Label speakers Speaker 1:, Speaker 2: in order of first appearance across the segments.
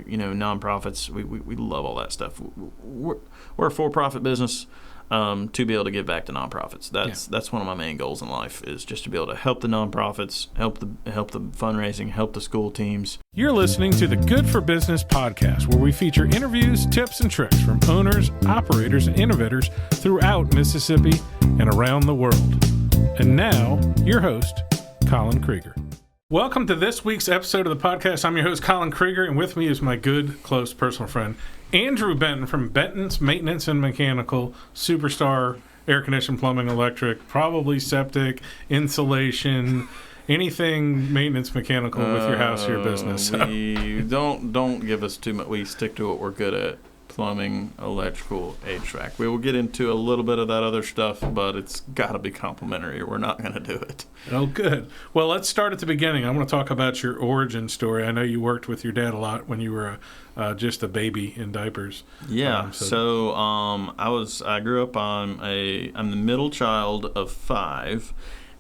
Speaker 1: nonprofits. We love all that stuff. We're a for-profit business. To be able to give back to nonprofits. That's one of my main goals in life, is just to be able to help the nonprofits, help the fundraising, help the school teams.
Speaker 2: You're listening to the Good for Business podcast, where we feature interviews, tips, and tricks from owners, operators, and innovators throughout Mississippi and around the world. And now, your host, Colin Krieger. Welcome to this week's episode of the podcast. I'm your host, Colin Krieger, and with me is my good, close personal friend, Andrew Benton from Benton's Maintenance and Mechanical, Superstar, air conditioning, plumbing, electric, probably septic, insulation, anything maintenance mechanical with your house or your business.
Speaker 1: We don't give us too much. We stick to what we're good at. Plumbing, electrical, HVAC. We will get into a little bit of that other stuff, but it's got to be complimentary or we're not going to do it.
Speaker 2: Oh, good. Well, let's start at the beginning. I want to talk about your origin story. I know you worked with your dad a lot when you were just a baby in diapers.
Speaker 1: Yeah. I grew up I'm the middle child of 5,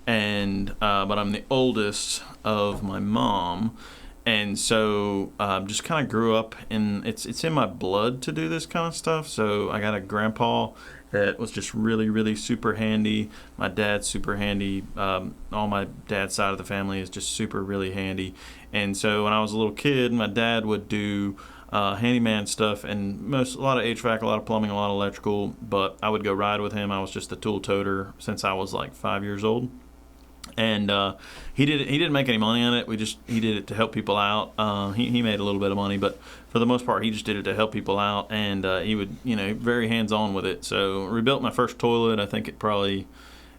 Speaker 1: and but I'm the oldest of my mom. And so just kind of grew up it's in my blood to do this kind of stuff. So I got a grandpa that was just really, really super handy. My dad's super handy. All my dad's side of the family is just super, really handy. And so when I was a little kid, my dad would do handyman stuff and a lot of HVAC, a lot of plumbing, a lot of electrical. But I would go ride with him. I was just a tool toter since I was like 5 years old. And he didn't make any money on it. He did it to help people out. He made a little bit of money, but for the most part, he just did it to help people out. And he would, very hands-on with it. So rebuilt my first toilet, I think at probably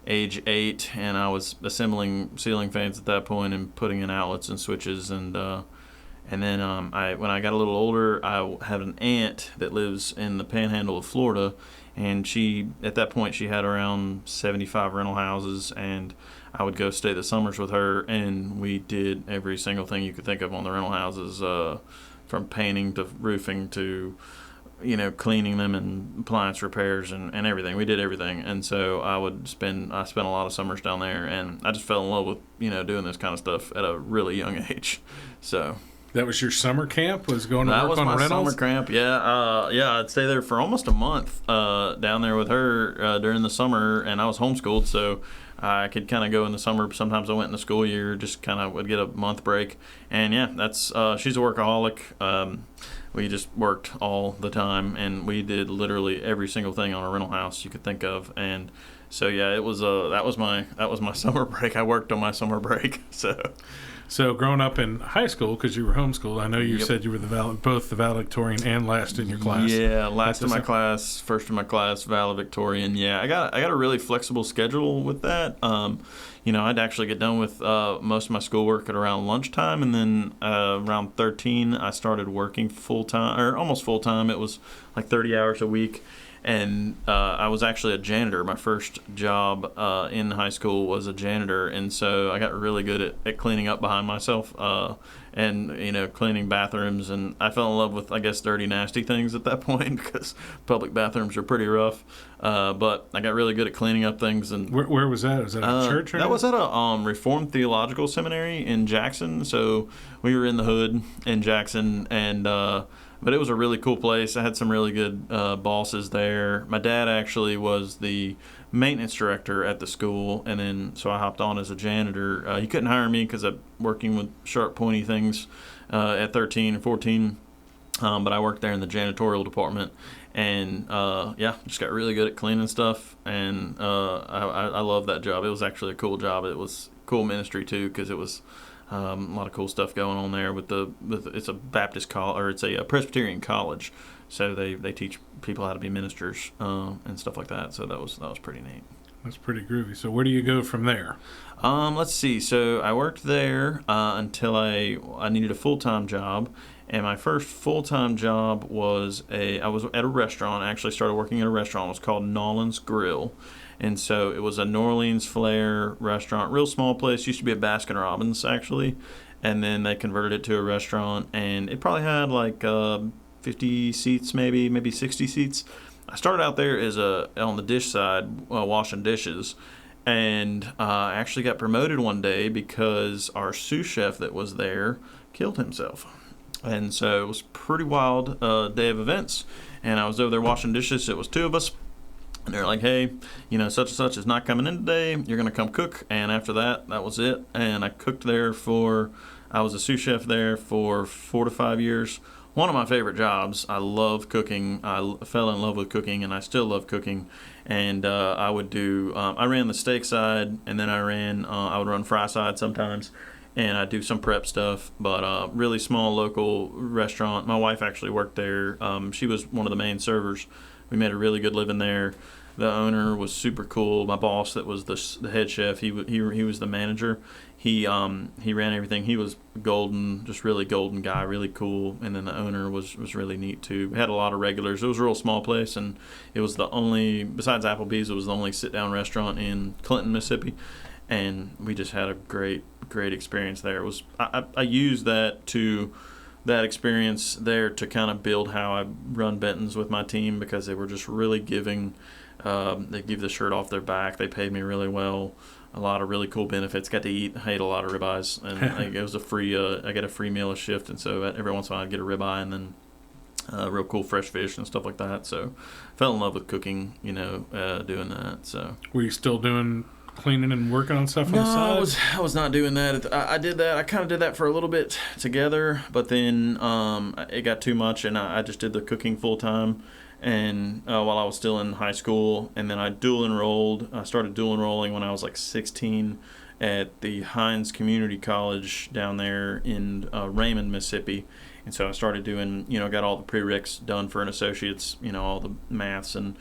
Speaker 1: age 8, and I was assembling ceiling fans at that point and putting in outlets and switches. And then when I got a little older, I had an aunt that lives in the Panhandle of Florida, and at that point she had around 75 rental houses, and I would go stay the summers with her, and we did every single thing you could think of on the rental houses, from painting to roofing to, cleaning them and appliance repairs and everything. We did everything. And so I spent a lot of summers down there, and I just fell in love with, doing this kind of stuff at a really young age. So
Speaker 2: that was your summer camp? Was going to work on rentals?
Speaker 1: That was my summer camp, yeah. I'd stay there for almost a month down there with her during the summer, and I was homeschooled, so I could kind of go in the summer. Sometimes I went in the school year, just kind of would get a month break. And yeah, she's a workaholic. We just worked all the time, and we did literally every single thing on a rental house you could think of. And so yeah, it was that was my summer break. I worked on my summer break.
Speaker 2: So growing up in high school, because you were homeschooled, I know you said you were both the valedictorian and last in your class.
Speaker 1: Yeah, last in my class, first in my class, valedictorian. Yeah, I got a really flexible schedule with that. I'd actually get done with most of my schoolwork at around lunchtime, and then around 13, I started working full-time, or almost full-time. It was like 30 hours a week. And I was actually a janitor. My first job in high school was a janitor, and so I got really good at cleaning up behind myself and cleaning bathrooms. And I fell in love with, I guess, dirty, nasty things at that point, because public bathrooms are pretty rough. But I got really good at cleaning up things. And
Speaker 2: where was that? Was that a church?
Speaker 1: That was at a Reformed Theological Seminary in Jackson. So we were in the hood in Jackson, and but it was a really cool place. I had some really good bosses there. My dad actually was the maintenance director at the school, and then so I hopped on as a janitor. He couldn't hire me because I'm working with sharp, pointy things at 13 and 14, but I worked there in the janitorial department, and just got really good at cleaning stuff, and I loved that job. It was actually a cool job. It was cool ministry too, because it was a lot of cool stuff going on there it's a Baptist college, or it's a Presbyterian college, so they teach people how to be ministers and stuff like that. So that was pretty neat.
Speaker 2: That's pretty groovy. So where do you go from there?
Speaker 1: Let's see. So I worked there until I needed a full-time job, and my first full-time job was I was at a restaurant. I actually started working at a restaurant. It was called Nolan's Grill. And so it was a New Orleans flair restaurant, real small place. Used to be a Baskin Robbins, actually. And then they converted it to a restaurant, and it probably had like 50 seats, maybe 60 seats. I started out there as on the dish side, washing dishes. And I actually got promoted one day because our sous chef that was there killed himself. And so it was a pretty wild day of events. And I was over there washing dishes. It was two of us. And they're like, hey, such and such is not coming in today. You're going to come cook. And after that, that was it. And I cooked there I was a sous chef there for 4 to 5 years. One of my favorite jobs. I love cooking. I fell in love with cooking, and I still love cooking. And I ran the steak side, and then I would run fry side sometimes. And I do some prep stuff, but really small local restaurant. My wife actually worked there. She was one of the main servers. We made a really good living there. The owner was super cool. My boss, that was the head chef, he was the manager. He ran everything. He was golden, just really golden guy, really cool. And then the owner was really neat too. We had a lot of regulars. It was a real small place, and it was besides Applebee's, it was the only sit-down restaurant in Clinton, Mississippi. And we just had a great experience there. I used that experience there to kind of build how I run Benton's with my team, because they were just really giving. They give the shirt off their back. They paid me really well. A lot of really cool benefits. Got to eat. I ate a lot of ribeyes, and it was a free. I get a free meal a shift, and so every once in a while I'd get a ribeye, and then real cool fresh fish and stuff like that. So fell in love with cooking. Doing that. So
Speaker 2: were you still doing cleaning and working on stuff on the side?
Speaker 1: I was not doing that. I did that. I kind of did that for a little bit together, but then it got too much, and I just did the cooking full time. And while I was still in high school, and then I dual enrolled. I started dual enrolling when I was like 16 at the Hines Community College down there in Raymond, Mississippi. And so I started doing, got all the prereqs done for an associate's, all the maths and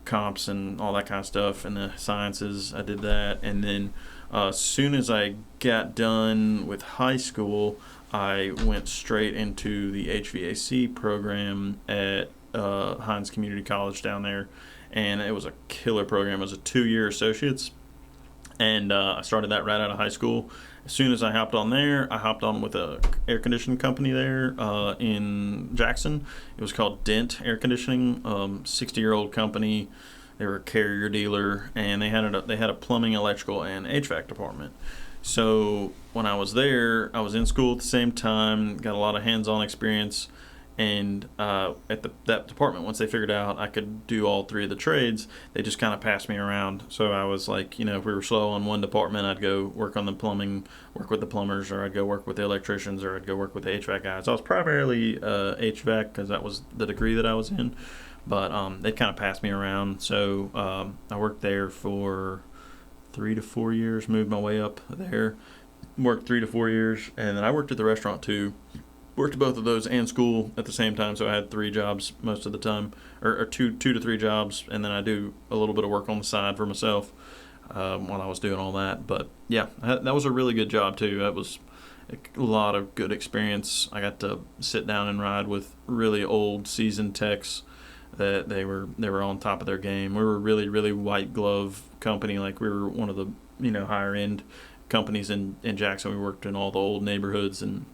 Speaker 1: comps and all that kind of stuff, and the sciences. I did that, and then as soon as I got done with high school, I went straight into the HVAC program at Hines Community College down there, and it was a killer program. It was a 2-year associates, and I started that right out of high school. As soon as I hopped on there, I hopped on with a air conditioning company there in Jackson. It was called Dent Air Conditioning, 60-year-old company. They were a carrier dealer, and they had a plumbing, electrical, and HVAC department. So when I was there, I was in school at the same time, got a lot of hands-on experience. And at that department, once they figured out I could do all 3 of the trades, they just kind of passed me around. So I was like, if we were slow on one department, I'd go work on the plumbing, work with the plumbers, or I'd go work with the electricians, or I'd go work with the HVAC guys. I was primarily HVAC because that was the degree that I was in. But they kind of passed me around. So I worked there for 3 to 4 years, moved my way up there, worked 3 to 4 years, and then I worked at the restaurant too. Worked both of those and school at the same time, so I had 3 jobs most of the time, or two to 3 jobs, and then I do a little bit of work on the side for myself while I was doing all that. But yeah, that was a really good job too. That was a lot of good experience. I got to sit down and ride with really old seasoned techs that they were on top of their game. We were a really, really white glove company. Like, we were one of the higher end companies in Jackson. We worked in all the old neighborhoods and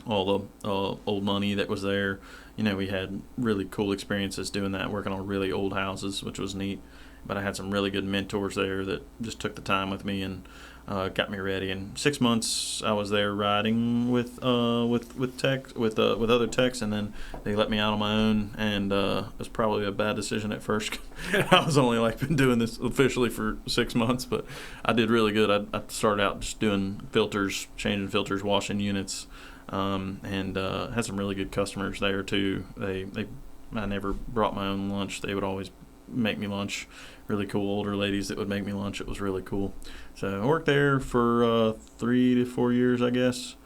Speaker 1: all the old money that was there. We had really cool experiences doing that, working on really old houses, which was neat. But I had some really good mentors there that just took the time with me and got me ready. In 6 months, I was there riding with other techs, and then they let me out on my own. And it was probably a bad decision at first. I was only been doing this officially for 6 months, but I did really good. I started out just doing filters, changing filters, washing units. And had some really good customers there too. I never brought my own lunch. They would always make me lunch. Really cool older ladies that would make me lunch. It was really cool. So I worked there for 3 to 4 years, I guess.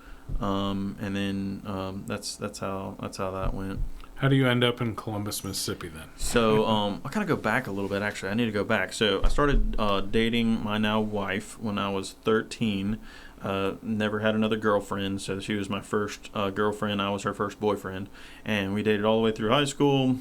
Speaker 1: And then that's how that went.
Speaker 2: How do you end up in Columbus, Mississippi then?
Speaker 1: So I kind of go back a little bit, actually. I need to go back. So I started dating my now wife when I was 13. Never had another girlfriend, so she was my first girlfriend. I was her first boyfriend, and we dated all the way through high school.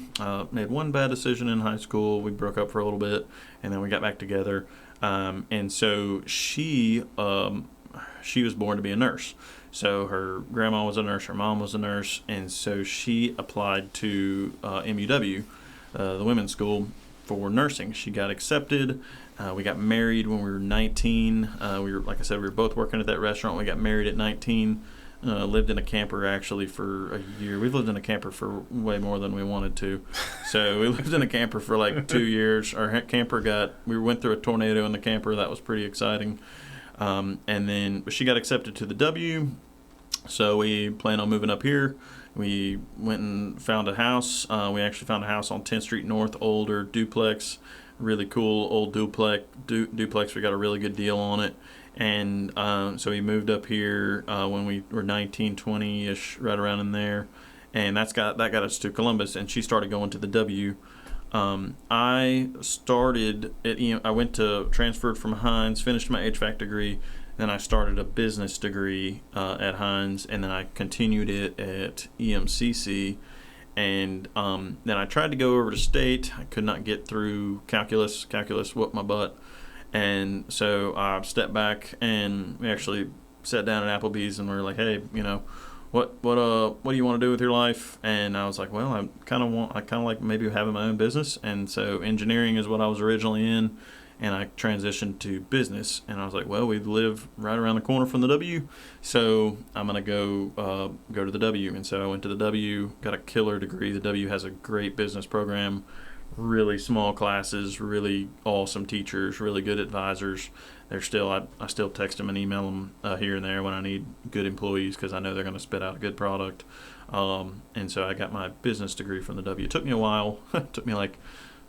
Speaker 1: Made one bad decision in high school. We broke up for a little bit, and then we got back together. And so she was born to be a nurse. So her grandma was a nurse, her mom was a nurse, and so she applied to MUW, the women's school, for nursing. She got accepted. We got married when we were 19. Like I said, we were both working at that restaurant. We got married at 19. lived in a camper actually for a year. We've lived in a camper for way more than we wanted to. So we lived in a camper for like 2 years. Our camper we went through a tornado in the camper. That was pretty exciting. And then she got accepted to the W. So we plan on moving up here. We went and found a house. We actually found a house on 10th Street North, older duplex, really cool old duplex. We got a really good deal on it. And so we moved up here when we were 19, 20-ish, right around in there. And that got us to Columbus, and she started going to the W. I started I went to transferred from Hines, finished my HVAC degree. Then I started a business degree at Hines, and then I continued it at EMCC. And then I tried to go over to state. I could not get through calculus. Calculus whooped my butt. And so I stepped back, and we actually sat down at Applebee's, and we were like, hey, what do you want to do with your life? And I was like, well, I kind of like maybe having my own business. And so engineering is what I was originally in. And I transitioned to business, and I was like, well, we live right around the corner from the W, so I'm going to go to the W. And so I went to the W, got a killer degree. The W has a great business program, really small classes, really awesome teachers, really good advisors. I still text them and email them here and there when I need good employees, because I know they're going to spit out a good product. And so I got my business degree from the W. It took me a while. It took me like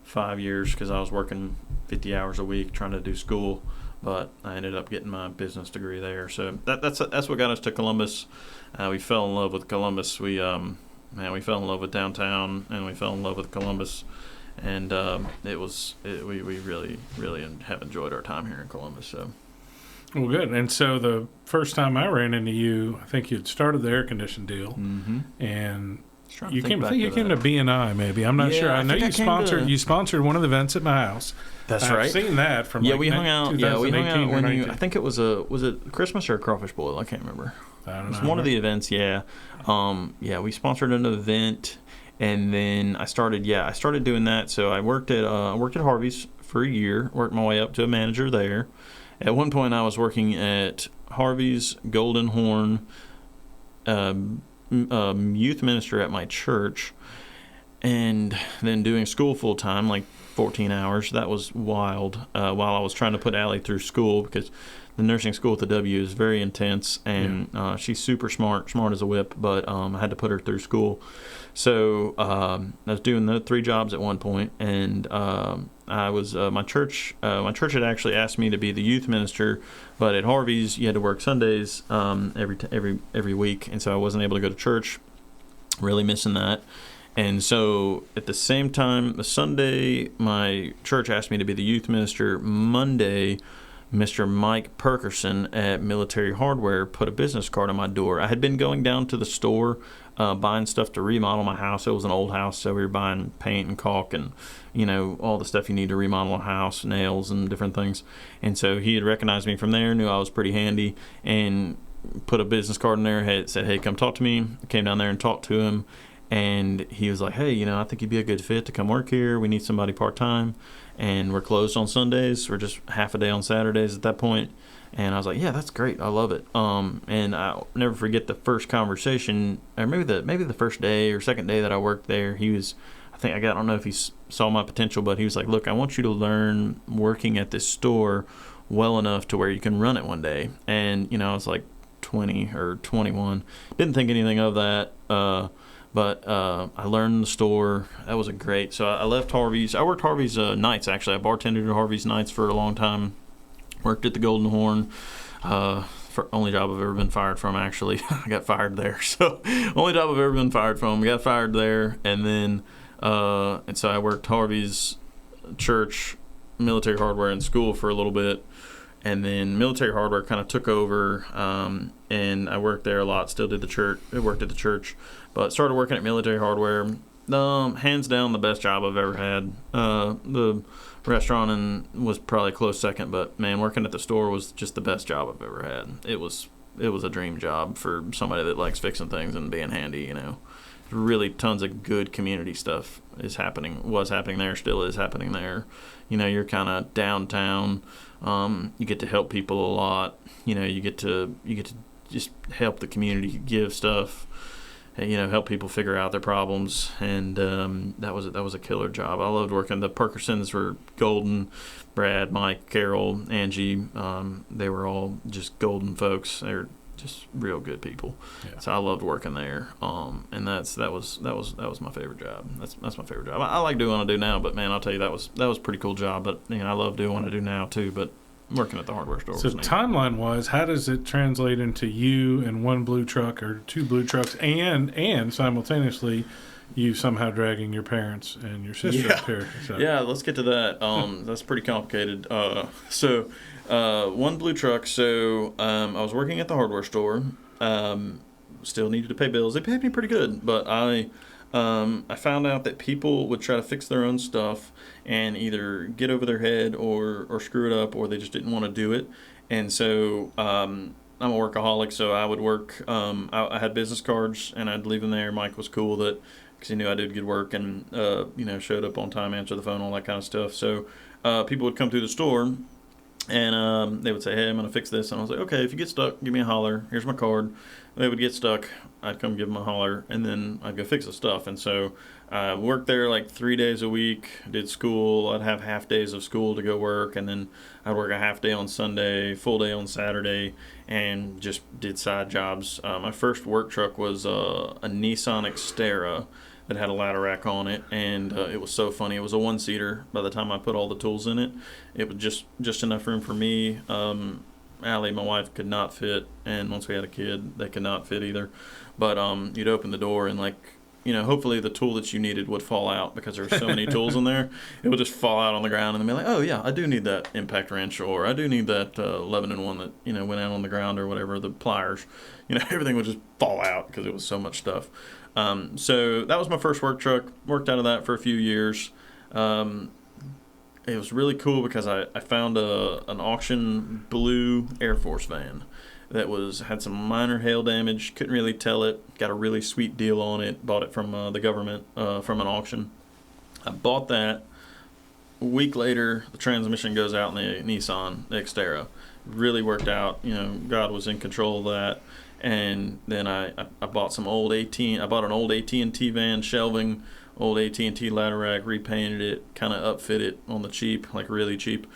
Speaker 1: 5 years, because I was working 50 hours a week trying to do school, but I ended up getting my business degree there. So that's what got us to Columbus. We fell in love with Columbus. We fell in love with downtown, and we fell in love with Columbus, and we really have enjoyed our time here in Columbus. So.
Speaker 2: Well, good. And so the first time I ran into you, I think you'd started the air conditioning deal,
Speaker 1: mm-hmm.
Speaker 2: and
Speaker 1: you came
Speaker 2: to B&I maybe. I'm not sure. I know you sponsored one of the events at my house.
Speaker 1: That's right.
Speaker 2: I've seen that from
Speaker 1: we hung out. Yeah, we hung out when I think it was it Christmas or a crawfish boil? I can't remember.
Speaker 2: I don't know.
Speaker 1: It was one of the events. Yeah. We sponsored an event, and then I started doing that. So I worked at Harvey's for a year. Worked my way up to a manager there. At one point, I was working at Harvey's, Golden Horn, youth minister at my church, and then doing school full time, like 14 hours. That was wild. While I was trying to put Allie through school, because the nursing school at the W is very intense, and she's super smart as a whip, but I had to put her through school. So I was doing the 3 jobs at one point, and I was my church had actually asked me to be the youth minister, but at Harvey's you had to work Sundays every week, and so I wasn't able to go to church. Really missing that. And so at the same time, the Sunday my church asked me to be the youth minister. Monday, Mr. Mike Perkerson at Military Hardware put a business card on my door. I had been going down to the store buying stuff to remodel my house. It was an old house, so we were buying paint and caulk and all the stuff you need to remodel a house, nails and different things. And so he had recognized me from there, knew I was pretty handy, and put a business card in there. Had said, hey, come talk to me. I came down there and talked to him, and he was like, hey, I think you'd be a good fit to come work here. We need somebody part-time, and we're closed on Sundays. We're just half a day on Saturdays at that point. And I was like, yeah, that's great. I love it. And I'll never forget the first conversation, or maybe the first day or second day that I worked there. He was, I don't know if he saw my potential, but he was like, look, I want you to learn working at this store well enough to where you can run it one day. And, I was like 20 or 21. Didn't think anything of that. But I learned the store. That was great. So I left Harvey's. I worked Harvey's nights, actually. I bartended at Harvey's nights for a long time. Worked at the Golden Horn. For only job I've ever been fired from, actually. I got fired there. So only job I've ever been fired from. Got fired there. And then, and so I worked Harvey's, church, Military Hardware, and school for a little bit. And then Military Hardware kind of took over, and I worked there a lot. Still did the church. I worked at the church, but started working at Military Hardware. Hands down, the best job I've ever had. The restaurant was probably a close second, but man, working at the store was just the best job I've ever had. It was a dream job for somebody that likes fixing things and being handy. Really tons of good community stuff was happening there, still is happening there. You're kind of downtown. You get to help people a lot. You get to just help the community, give stuff, help people figure out their problems, and that was a killer job. I loved working. The Perkersons were golden. Brad, Mike, Carol, Angie, they were all just golden folks. They're just real good people. Yeah. So I loved working there. And that was my favorite job. That's my favorite job. I like doing what I do now, but man, I'll tell you that was a pretty cool job. But I love doing what I do now too. But working at the hardware store.
Speaker 2: So timeline wise, how does it translate into you and one blue truck or two blue trucks, and simultaneously you somehow dragging your parents and your sister up here? So.
Speaker 1: Yeah, let's get to that. That's pretty complicated. So one blue truck. So I was working at the hardware store. Still needed to pay bills. They paid me pretty good, but I found out that people would try to fix their own stuff and either get over their head or screw it up, or they just didn't want to do it. And so I'm a workaholic, so I would work. I had business cards, and I'd leave them there. Mike was cool because he knew I did good work and showed up on time, answered the phone, all that kind of stuff. So people would come through the store, and they would say, "Hey, I'm going to fix this." And I was like, "Okay, if you get stuck, give me a holler. Here's my card." They would get stuck. I'd come give them a holler, and then I'd go fix the stuff. And so I worked there like 3 days a week, did school. I'd have half days of school to go work, and then I'd work a half day on Sunday, full day on Saturday, and just did side jobs. My first work truck was a Nissan Xterra that had a ladder rack on it, and it was so funny. It was a one-seater. By the time I put all the tools in it, it was just enough room for me. Allie, my wife, could not fit, and once we had a kid, they could not fit either. But you'd open the door, and hopefully the tool that you needed would fall out because there were so many tools in there. It would just fall out on the ground, and then be like, "Oh yeah, I do need that impact wrench, or I do need that 11-in-1 that went out on the ground, or whatever, the pliers." Everything would just fall out because it was so much stuff. So that was my first work truck. Worked out of that for a few years. It was really cool because I found an auction blue Air Force van that had some minor hail damage. Couldn't really tell it. Got a really sweet deal on it. Bought it from the government from an auction. I bought that. A week later, the transmission goes out in the Nissan Xterra. Really worked out. God was in control of that. And then I bought some old I bought an old AT&T van, shelving, old AT&T ladder rack, repainted it, kind of upfit it on the cheap, like really cheap.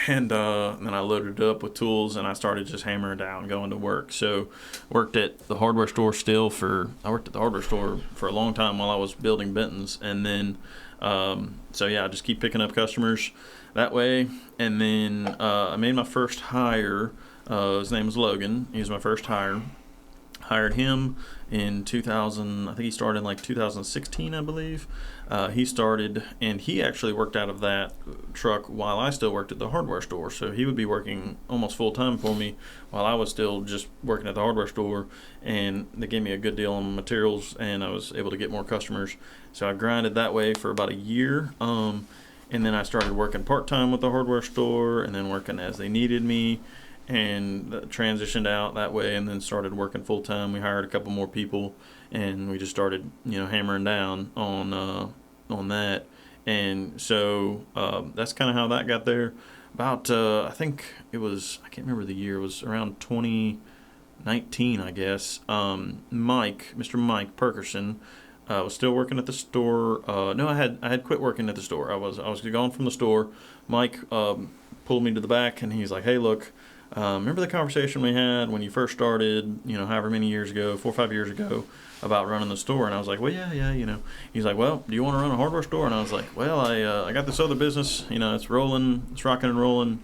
Speaker 1: And then I loaded it up with tools, and I started just hammering down, going to work. So worked at the hardware store I worked at the hardware store for a long time while I was building Bentons. And then, I just keep picking up customers that way. And then I made my first hire. His name was Logan. He was my first hire. Hired him in 2000. I think he started in like 2016, I believe. He started, and he actually worked out of that truck while I still worked at the hardware store. So he would be working almost full time for me while I was still just working at the hardware store. And they gave me a good deal on materials, and I was able to get more customers. So I grinded that way for about a year. And then I started working part time with the hardware store, and then working as they needed me. And transitioned out that way, and then started working full time. We hired a couple more people, and we just started, hammering down on that. And so that's kind of how that got there. About I think I can't remember the year. It was around 2019, I guess. Mr. Mike Perkerson was still working at the store. No, I had quit working at the store. I was gone from the store. Mike pulled me to the back, and he's like, "Hey, look. Remember the conversation we had when you first started, however many years ago, 4 or 5 years ago, about running the store?" And I was like, "Well, yeah. He's like, "Well, do you want to run a hardware store?" And I was like, "Well, I got this other business, it's rolling, it's rocking and rolling.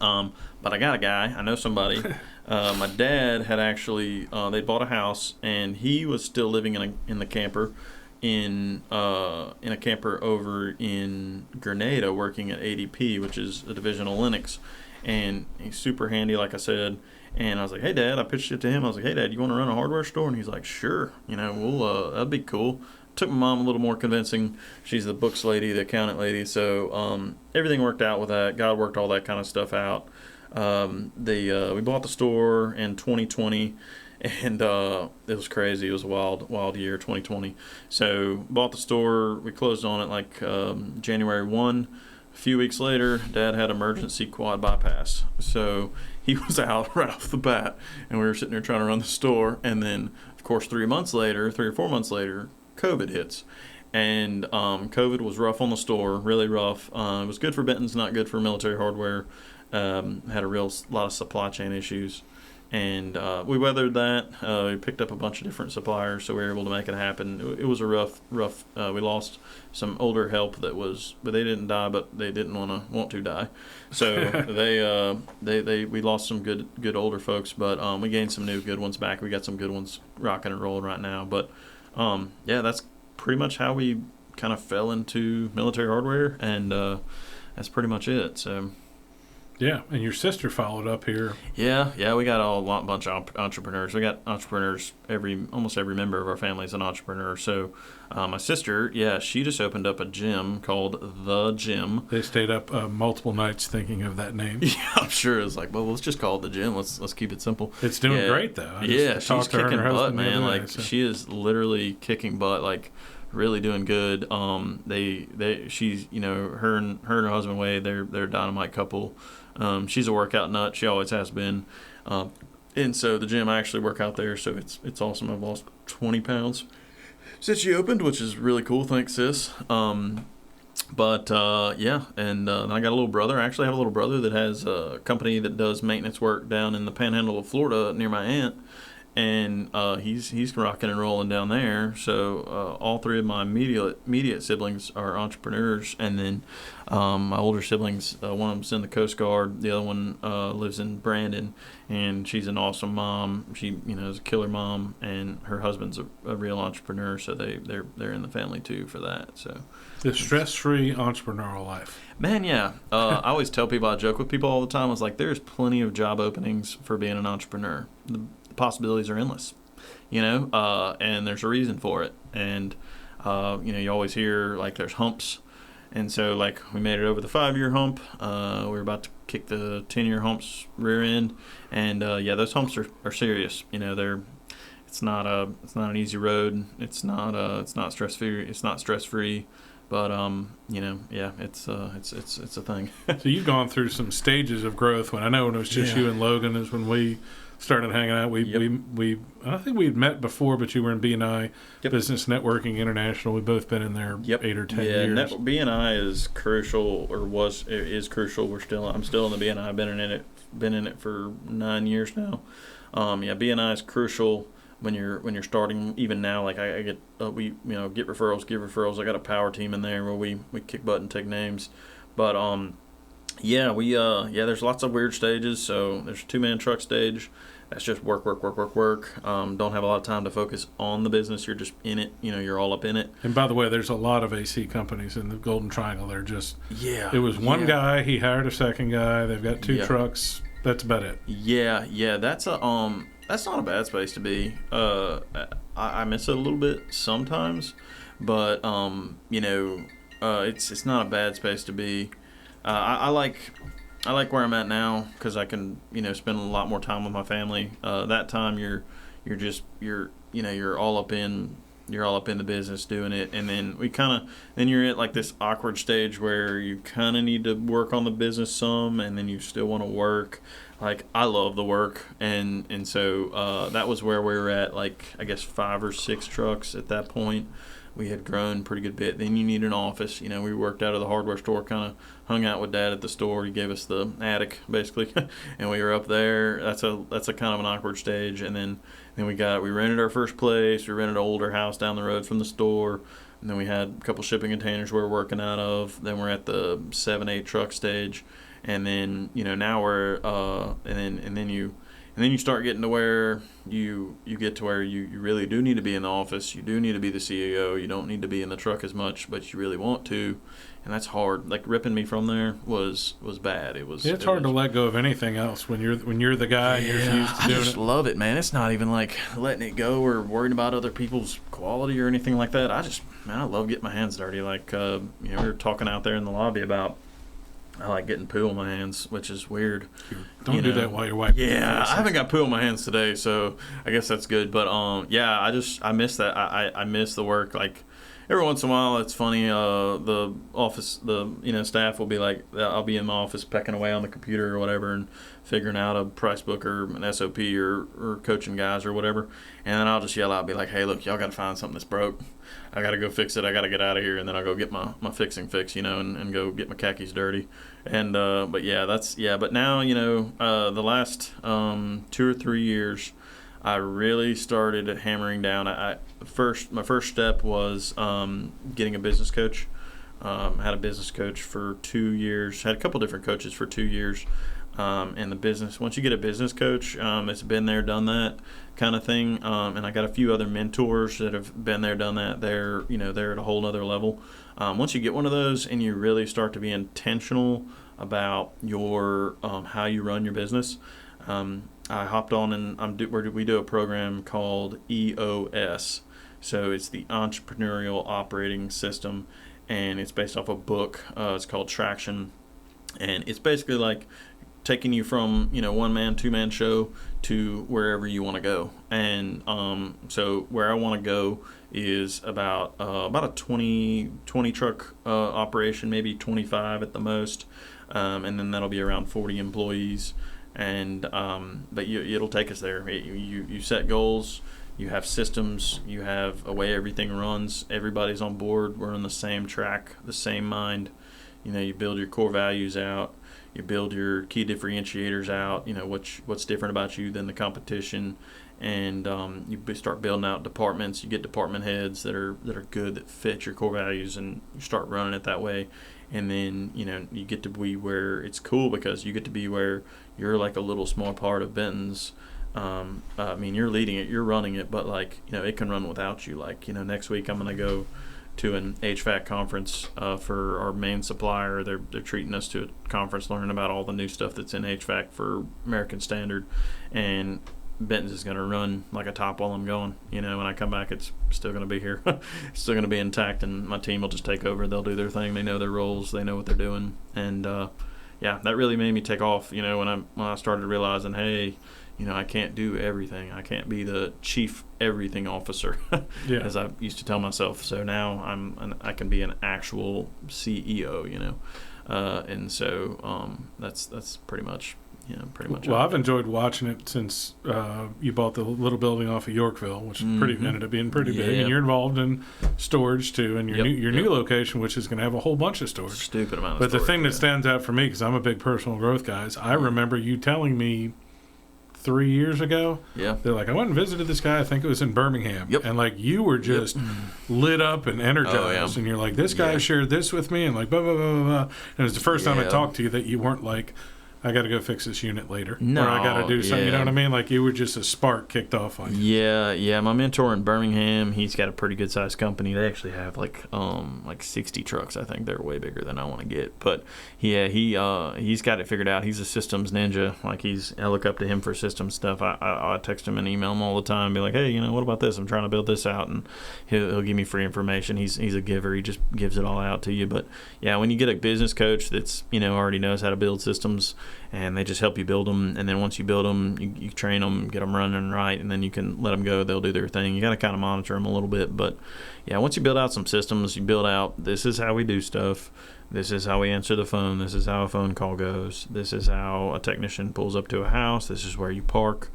Speaker 1: But I got a guy, I know somebody." My dad had actually, they bought a house, and he was still living in the camper, in a camper over in Grenada, working at ADP, which is a division of Linux. And he's super handy, like I said. And I was like, "Hey, Dad," I pitched it to him. I was like, "Hey, Dad, you want to run a hardware store?" And he's like, "Sure, we'll that'd be cool." Took my mom a little more convincing. She's the books lady, the accountant lady. So everything worked out with that. God worked all that kind of stuff out. We bought the store in 2020, and it was crazy. It was a wild year, 2020. So bought the store. We closed on it like January 1. A few weeks later, Dad had emergency quad bypass. So he was out right off the bat, and we were sitting there trying to run the store. And then, of course, 3 or 4 months later, COVID hits. And COVID was rough on the store, really rough. It was good for Benton's, not good for Military Hardware. Had a lot of supply chain issues. And we weathered that. We picked up a bunch of different suppliers, so we were able to make it happen. It was a rough. We lost some older help but they didn't die, but they didn't want to die. So we lost some good older folks, but we gained some new good ones back. We got some good ones rocking and rolling right now. But that's pretty much how we kind of fell into Military Hardware, and that's pretty much it. So.
Speaker 2: Yeah, and your sister followed up here.
Speaker 1: Yeah, we got a bunch of entrepreneurs. We got entrepreneurs. Almost every member of our family is an entrepreneur. So my sister, she just opened up a gym called The Gym.
Speaker 2: They stayed up multiple nights thinking of that name.
Speaker 1: Yeah, I'm sure it's like, well, let's just call it The Gym. Let's keep it simple.
Speaker 2: It's doing great though.
Speaker 1: She's kicking butt, man. Like she is literally kicking butt. Like. Really doing good. She's her and her husband Wade, they're a dynamite couple. She's a workout nut. She always has been. And so the gym, I actually work out there, so it's awesome. I've lost 20 pounds since she opened, which is really cool. Thanks, sis. And I got a little brother. I actually have a little brother that has a company that does maintenance work down in the panhandle of Florida near my aunt. And he's rocking and rolling down there. So all three of my immediate siblings are entrepreneurs, and then my older siblings, one of them's in the Coast Guard, the other one lives in Brandon, and she's an awesome mom. She is a killer mom, and her husband's a real entrepreneur. So they're in the family too for that. So
Speaker 2: the stress-free entrepreneurial life.
Speaker 1: Man, yeah. I always tell people, I joke with people all the time. I was like, there's plenty of job openings for being an entrepreneur. The possibilities are endless, and there's a reason for it. And, you always hear like there's humps. And so like we made it over the 5-year hump. We're about to kick the 10-year humps rear end. And, those humps are serious. It's not an easy road. It's not stress free. But it's a thing.
Speaker 2: So you've gone through some stages of growth. When it was just you and Logan is when we started hanging out. We I think we'd met before, but you were in B&I, Business Networking International. We've both been in there 8 or 10 years.
Speaker 1: Yeah, B&I is crucial, is crucial. I'm still in the B&I. I've been in it for 9 years now. B&I is crucial. When you're starting, even now, like I get get referrals, give referrals. I got a power team in there where we kick butt and take names, but there's lots of weird stages. So there's a 2-man truck stage. That's just work. Don't have a lot of time to focus on the business. You're just in it. You're all up in it.
Speaker 2: And by the way, there's a lot of AC companies in the Golden Triangle. They're just It was one guy. He hired a second guy. They've got 2 trucks. That's about it.
Speaker 1: Yeah. That's not a bad space to be. I miss it a little bit sometimes, but it's not a bad space to be. I like where I'm at now because I can spend a lot more time with my family. That time you're all up in the business doing it, and then you're at like this awkward stage where you kind of need to work on the business some, and then you still want to work. Like I love the work, and so that was where we were at. Like I guess 5 or 6 trucks at that point. We had grown pretty good bit. Then you need an office. We worked out of the hardware store, kind of hung out with Dad at the store. He gave us the attic basically, and we were up there. That's a kind of an awkward stage. And then we rented our first place. We rented an older house down the road from the store. And then we had a couple shipping containers we were working out of. Then we're at the 7-8 truck stage. And then now we're and then you start getting to where you get to where you really do need to be in the office. You do need to be the CEO. You don't need to be in the truck as much, but you really want to, and that's hard. Like ripping me from there was bad.
Speaker 2: It's hard to let go of anything else when you're the guy and you're used to doing it.
Speaker 1: I just love it, man. It's not even like letting it go or worrying about other people's quality or anything like that. I love getting my hands dirty. Like we were talking out there in the lobby about. I like getting poo on my hands, which is weird.
Speaker 2: Don't do that while you're wiping.
Speaker 1: Yeah, I haven't got poo on my hands today, so I guess that's good. But I miss that. I miss the work. Like, every once in a while, it's funny. The office, staff will be like, I'll be in my office pecking away on the computer or whatever and figuring out a price book or an SOP or coaching guys or whatever. And then I'll just yell out, be like, hey, look, y'all got to find something that's broke. I got to go fix it. I got to get out of here. And then I'll go get my fixing fix, and go get my khakis dirty. And, but now, the last 2 or 3 years, I really started hammering down. My first step was getting a business coach. Had a business coach for 2 years. Had a couple different coaches for 2 years. And the business, once you get a business coach, it's been there, done that kind of thing. And I got a few other mentors that have been there, done that. They're at a whole nother level. Once you get one of those and you really start to be intentional about your how you run your business, I hopped on and we do a program called EOS. So it's the Entrepreneurial Operating System, and it's based off a book. It's called Traction, and it's basically like taking you from one man, 2 man show to wherever you want to go. And so where I want to go is about a 20 truck operation, maybe 25 at the most, and then that'll be around 40 employees. And but it'll take us there. You set goals, you have systems, you have a way everything runs. Everybody's on board. We're on the same track, the same mind. You build your core values out. You build your key differentiators out. What's different about you than the competition, and you start building out departments. You get department heads that are good, that fit your core values, and you start running it that way. And then you get to be where it's cool, because you get to be where you're like a little small part of Benton's. You're leading it, you're running it, but it can run without you. Next week I'm going to go to an HVAC conference for our main supplier. They're treating us to a conference, learning about all the new stuff that's in HVAC for American Standard, and Benton's is going to run like a top while I'm going. When I come back, it's still going to be here. It's still going to be intact, and my team will just take over. They'll do their thing. They know their roles. They know what they're doing. And that really made me take off. When I started realizing, hey, I can't do everything. I can't be the chief everything officer, as I used to tell myself. So now I can be an actual CEO. And so that's pretty much. Well,
Speaker 2: I've enjoyed watching it since you bought the little building off of Yorkville, which ended up being pretty big, and you're involved in storage too, and your new location, which is going to have a whole bunch of storage.
Speaker 1: Stupid amount of
Speaker 2: storage. But the thing that
Speaker 1: yeah.
Speaker 2: stands out for me, because I'm a big personal growth guy, is I remember you telling me 3 years ago, they're like, I went and visited this guy, I think it was in Birmingham, and you were just lit up and energized, and you're like, this guy shared this with me, and blah, blah, blah, blah, blah. And it was the first time I talked to you that you weren't like, I got to go fix this unit later.
Speaker 1: No,
Speaker 2: or I got to do something. You know what I mean? You were just a spark kicked off on you.
Speaker 1: Yeah. My mentor in Birmingham, he's got a pretty good sized company. They actually have like 60 trucks. I think they're way bigger than I want to get. But he's got it figured out. He's a systems ninja. I look up to him for systems stuff. I text him and email him all the time. Be like, hey, what about this? I'm trying to build this out, and he'll give me free information. He's a giver. He just gives it all out to you. But when you get a business coach that's already knows how to build systems, and they just help you build them, and then once you build them, you train them, get them running right, and then you can let them go. They'll do their thing. You got to kind of monitor them a little bit, but once you build out some systems, you build out, this is how we do stuff, this is how we answer the phone, this is how a phone call goes, this is how a technician pulls up to a house, this is where you park.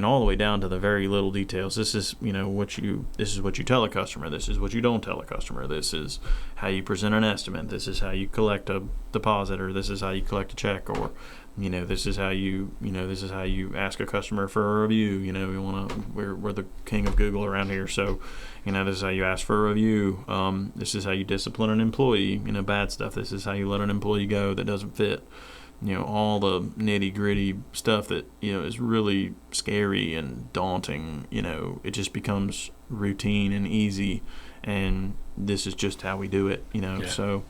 Speaker 1: All the way down to the very little details. This is what you tell a customer. This is what you don't tell a customer. This is how you present an estimate. This is how you collect a deposit, or this is how you collect a check, or this is how you ask a customer for a review. We're the king of Google around here, so this is how you ask for a review. This is how you discipline an employee. Bad stuff. This is how you let an employee go that doesn't fit. All the nitty gritty stuff that, is really scary and daunting, it just becomes routine and easy, and this is just how we do it, so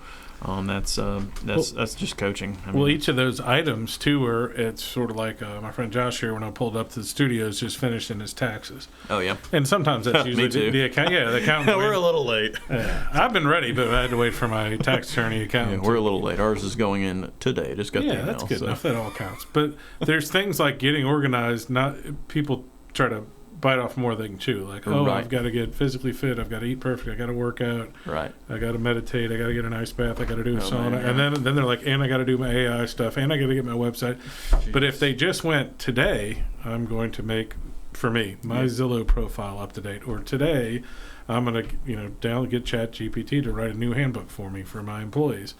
Speaker 1: that's just coaching.
Speaker 2: Each of those items too it's sort of like my friend Josh here, when I pulled up to the studios, just finished in his taxes.
Speaker 1: Oh yeah.
Speaker 2: And sometimes that's usually the accountant.
Speaker 1: We're a little late.
Speaker 2: I've been ready, but I had to wait for my tax attorney accountant.
Speaker 1: We're a little late. Ours is going in today. Just got the email.
Speaker 2: That's good enough. That all counts. But there's things like getting organized. Not people try to bite off more than they can chew. Like, oh,
Speaker 1: Right.
Speaker 2: I've got to get physically fit. I've got to eat perfect. I got to work out.
Speaker 1: Right.
Speaker 2: I got to meditate. I got to get an ice bath. I got to do a sauna.
Speaker 1: Man, yeah.
Speaker 2: And then they're like, and I got to do my AI stuff. And I got to get my website.
Speaker 1: Jeez.
Speaker 2: But if they just went, today, I'm going to make, for me, my Zillow profile up to date. Or today, I'm going to, get ChatGPT to write a new handbook for me for my employees.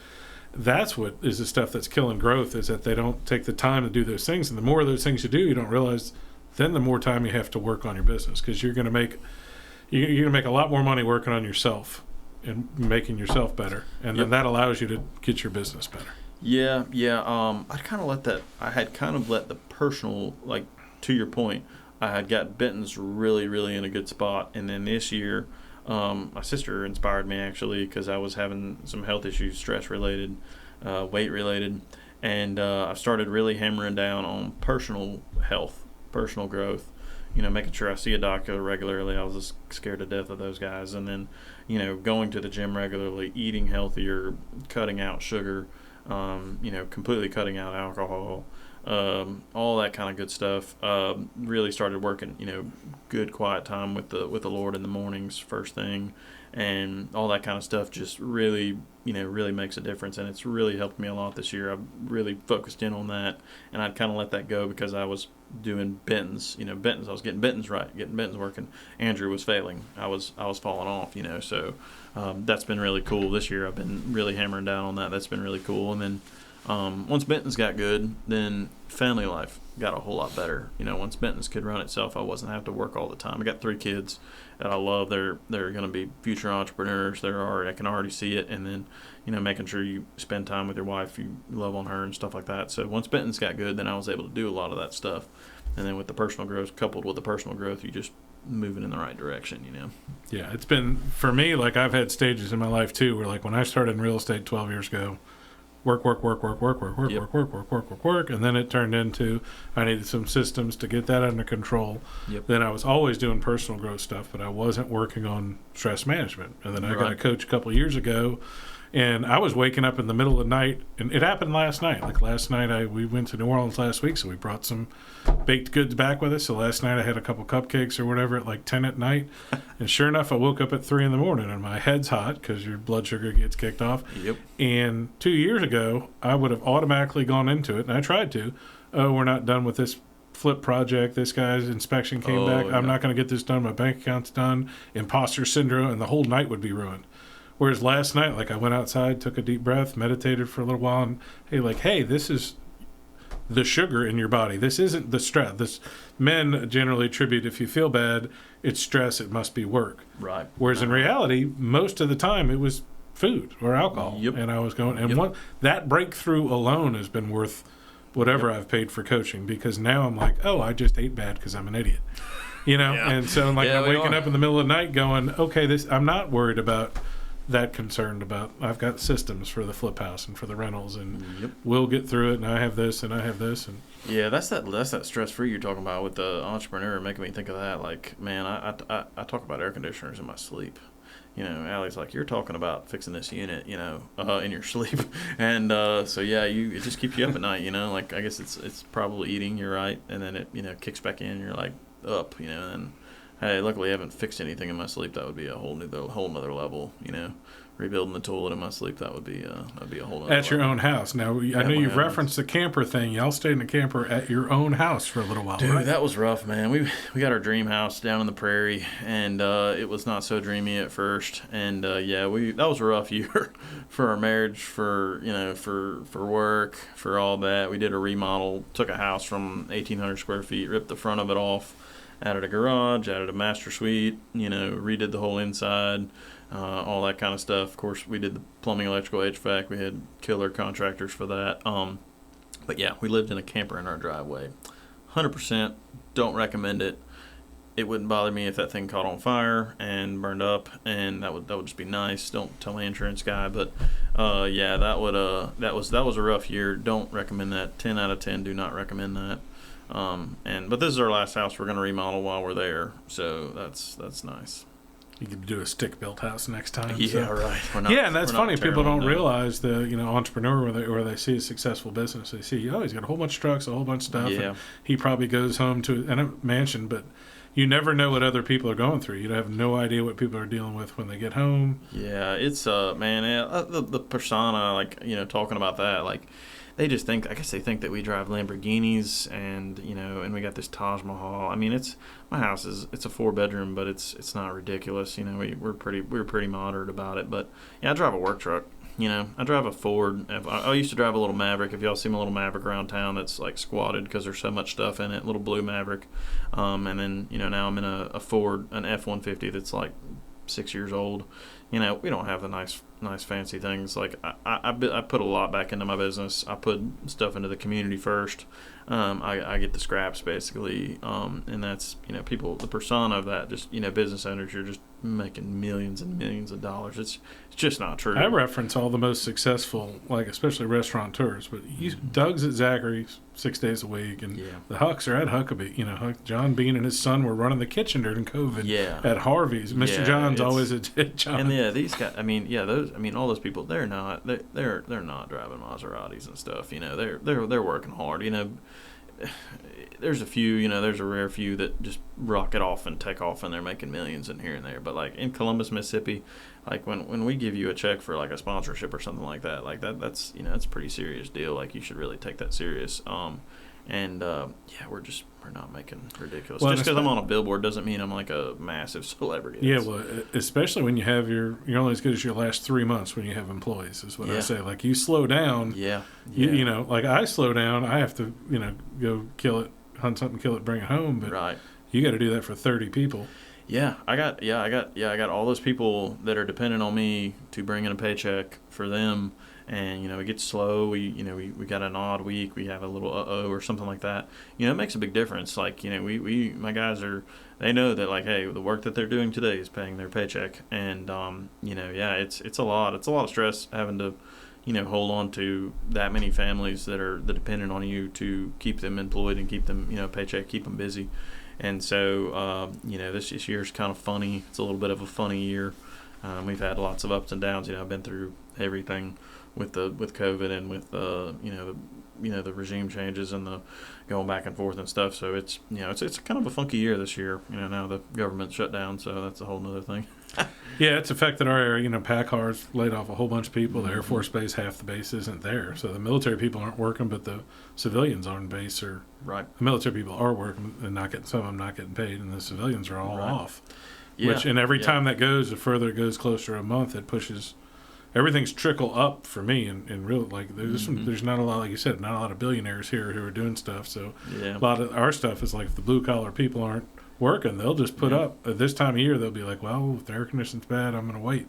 Speaker 2: That's what is the stuff that's killing growth, is that they don't take the time to do those things. And the more of those things you do, you don't realize then the more time you have to work on your business, because you're going to make a lot more money working on yourself and making yourself better. And then that allows you to get your business better.
Speaker 1: Yeah. I had kind of let the personal, like, to your point, I had got Benton's really, really in a good spot. And then this year, my sister inspired me, actually, because I was having some health issues, stress-related, weight-related. And I started really hammering down on personal health, personal growth, making sure I see a doctor regularly. I was just scared to death of those guys. And then, going to the gym regularly, eating healthier, cutting out sugar, completely cutting out alcohol, all that kind of good stuff. Really started working, good quiet time with the Lord in the mornings, first thing, and all that kind of stuff just really, really makes a difference. And it's really helped me a lot this year. I've really focused in on that, and I'd kind of let that go because I was doing Benton's, I was getting Benton's right, getting Benton's working. Andrew was failing. I was falling off, so that's been really cool this year. I've been really hammering down on that. That's been really cool. And then once Benton's got good, then family life got a whole lot better. Once Benton's could run itself, I wasn't having to work all the time. I got 3 kids that I love. They're going to be future entrepreneurs. I can already see it. And then, making sure you spend time with your wife, you love on her and stuff like that. So once Benton's got good, then I was able to do a lot of that stuff. And then with the personal growth, coupled with the personal growth, you just moving in the right direction,
Speaker 2: Yeah, it's been, for me, like, I've had stages in my life too, where, like, when I started in real estate 12 years ago, work, and then it turned into I needed some systems to get that under control. Then I was always doing personal growth stuff, but I wasn't working on stress management. And then I got a coach a couple of years ago, and I was waking up in the middle of the night, and it happened last night. Like, last night we went to New Orleans last week, so we brought some baked goods back with us. So last night I had a couple cupcakes or whatever at like 10 at night, and sure enough, I woke up at 3 in the morning, and my head's hot because your blood sugar gets kicked off. And 2 years ago, I would have automatically gone into it, and I tried to. Oh, we're not done with this flip project. This guy's inspection came back. I'm not going to get this done. My bank account's done. Imposter syndrome, and the whole night would be ruined. Whereas last night, like, I went outside, took a deep breath, meditated for a little while, and hey, this is the sugar in your body. This isn't the stress. Men generally attribute, if you feel bad, it's stress, it must be work.
Speaker 1: Right.
Speaker 2: Whereas in reality, most of the time it was food or alcohol. And I was going, and that breakthrough alone has been worth whatever I've paid for coaching, because now I'm like, oh, I just ate bad because I'm an idiot. And so I'm like, I'm waking up in the middle of the night going, okay, I'm not worried about that, concerned about, I've got systems for the flip house and for the rentals, and we'll get through it, and I have this and I have this. And
Speaker 1: that's that stress free you're talking about with the entrepreneur, making me think of that. Like, man, I talk about air conditioners in my sleep. Allie's like, you're talking about fixing this unit, in your sleep. And so it just keeps you up at night, like, I guess it's probably eating, you're right, and then it kicks back in, you're like up, and hey, luckily I haven't fixed anything in my sleep. That would be a whole nother level, Rebuilding the toilet in my sleep, that would be a whole nother
Speaker 2: At your own house. Now, I know you've referenced the camper thing. Y'all stayed in a camper at your own house for a little while,
Speaker 1: Dude,
Speaker 2: right?
Speaker 1: That was rough, man. We got our dream house down in the prairie, and it was not so dreamy at first. And that was a rough year for our marriage, for work, for all that. We did a remodel, took a house from 1,800 square feet, ripped the front of it off, added a garage, added a master suite, redid the whole inside, all that kind of stuff. Of course, we did the plumbing, electrical, HVAC. We had killer contractors for that. But yeah, we lived in a camper in our driveway. 100% don't recommend it. It wouldn't bother me if that thing caught on fire and burned up, and that would just be nice. Don't tell my insurance guy, but that was a rough year. Don't recommend that. 10 out of 10 do not recommend that. But this is our last house we're going to remodel while we're there, so that's nice.
Speaker 2: You could do a stick-built house next time.
Speaker 1: Right.
Speaker 2: And that's funny. People don't realize the entrepreneur where they see a successful business. They see, he's got a whole bunch of trucks, a whole bunch of stuff. And he probably goes home to a mansion, but you never know what other people are going through. You have no idea what people are dealing with when they get home.
Speaker 1: Yeah, it's man, the persona, like, talking about that, like, they just think, I guess they think that we drive Lamborghinis and, and we got this Taj Mahal. I mean, my house it's a 4-bedroom, but it's not ridiculous. We're pretty moderate about it. But yeah, I drive a work truck. I drive a Ford. I used to drive a little Maverick. If y'all see my little Maverick around town, that's like squatted because there's so much stuff in it. Little blue Maverick. And then now I'm in a Ford, an F-150 that's like 6 years old. We don't have the nice fancy things. Like I put a lot back into my business. I put stuff into the community first. I get the scraps basically, and that's people, the persona of that, just business owners, you're just making millions and millions of dollars. It's just not true.
Speaker 2: I reference all the most successful, like especially restaurateurs, but Doug's at Zachary's 6 days a week, and the Hucks are at Huckabee. John Bean and his son were running the kitchen during COVID at Harvey's. Mr. John's always at John.
Speaker 1: And these guys, all those people, they're not driving Maseratis and stuff. They're working hard. There's a few, there's a rare few that just rocket off and take off and they're making millions in here and there. But like in Columbus, Mississippi, like when we give you a check for like a sponsorship or something like that's it's a pretty serious deal. Like you should really take that serious. We're not making ridiculous. Just because I'm on a billboard doesn't mean I'm like a massive celebrity.
Speaker 2: Yeah, well, especially when you have you're only as good as your last 3 months when you have employees, is what I say. Like you slow down.
Speaker 1: Yeah.
Speaker 2: Like I slow down, I have to, go kill it, hunt something, kill it, bring it home. But you got to do that for 30 people.
Speaker 1: Yeah, I got all those people that are dependent on me to bring in a paycheck for them. And it gets slow. We got an odd week. We have a little or something like that. It makes a big difference. Like my guys they know that like, hey, the work that they're doing today is paying their paycheck. And it's a lot. It's a lot of stress having to hold on to that many families that are dependent on you to keep them employed and keep them paycheck, keep them busy. And so this year's kind of funny. It's a little bit of a funny year. We've had lots of ups and downs. I've been through everything with COVID and with the regime changes and the going back and forth and stuff. So it's it's kind of a funky year this year. Now the government's shut down, so that's a whole nother thing.
Speaker 2: Yeah, it's affected our area. PACCAR's laid off a whole bunch of people. The Air Force Base, half the base isn't there. So the military people aren't working, but the civilians on base are. Right. The military people are working and not getting, some of them not getting paid, and the civilians are all off. Yeah. And every time that goes, the further it goes closer to a month, it pushes. Everything's trickle up for me, and real like there's not a lot, like you said, not a lot of billionaires here who are doing stuff. So a lot of our stuff is like, if the blue collar people aren't working, they'll just put up at this time of year. They'll be like, well, if the air conditioning's bad, I'm gonna wait.